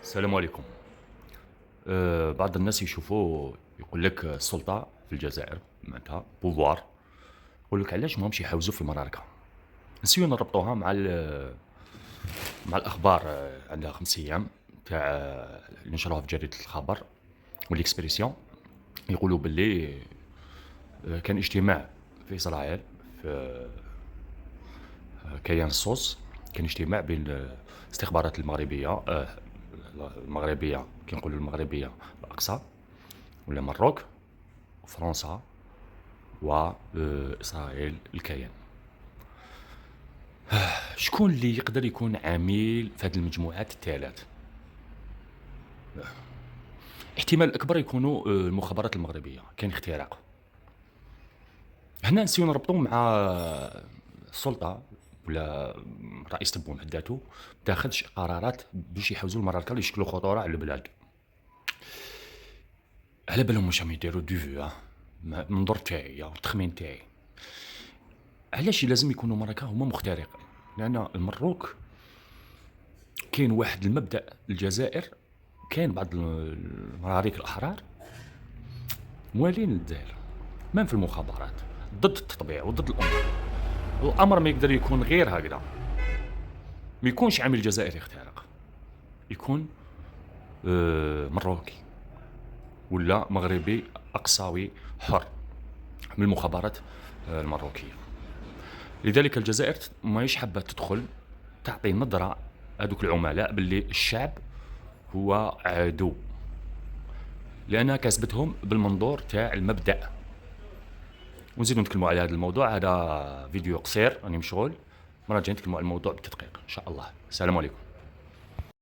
السلام عليكم. بعض الناس يشوفوا يقول لك السلطة في الجزائر معناتها بوفوار، يقول لك علاش ماهمش يحوزوا في المراركة. نسيو نربطوها مع الأخبار، عندها 5 أيام تاع اللي نشروها في جريدة الخبر والإكسبريسيون. يقولوا باللي كان اجتماع في إسرائيل في كيان الصوص. كان اجتماع بين الاستخبارات المغربية كي نقولوا المغربية الأقصى ولا مروك وفرنسا وإسرائيل الكيان. شكون اللي يقدر يكون عميل في هذه المجموعات الثلاث؟ احتمال الأكبر يكونوا المخابرات المغربية. كاين اختراق هنا، نسيو نربطو مع السلطة ولا رئيس تبون بحد ذاته تاخذش قرارات باش يحوزوا المراركة اللي يشكلوا خطورة على البلاد. على بالهم واش راهم يديروا دو فيو المنظور تاعي والتخمين تاعي. علاش لازم يكونوا مركا هما مخترقين؟ لان المروك كاين واحد المبدا الجزائر، كاين بعض المراريك الاحرار موالين للجزائر مام في المخابرات ضد التطبيع وضد الامر. الامر ما يقدر يكون غير هكذا، ما يكونش عامل جزائري يخترق، يكون مروكي ولا مغربي اقصاوي حر من المخابرات المروكيه. لذلك الجزائر ماهيش حابه تدخل تعطي نظره هذوك العملاء باللي الشعب هو عدو، لانها كسبتهم بالمنظور تاع المبدا. ونزيدو نتكلموا على هذا الموضوع. هذا فيديو قصير راني مشغول، مرة جاي نتكلموا على الموضوع بالتدقيق ان شاء الله. السلام عليكم.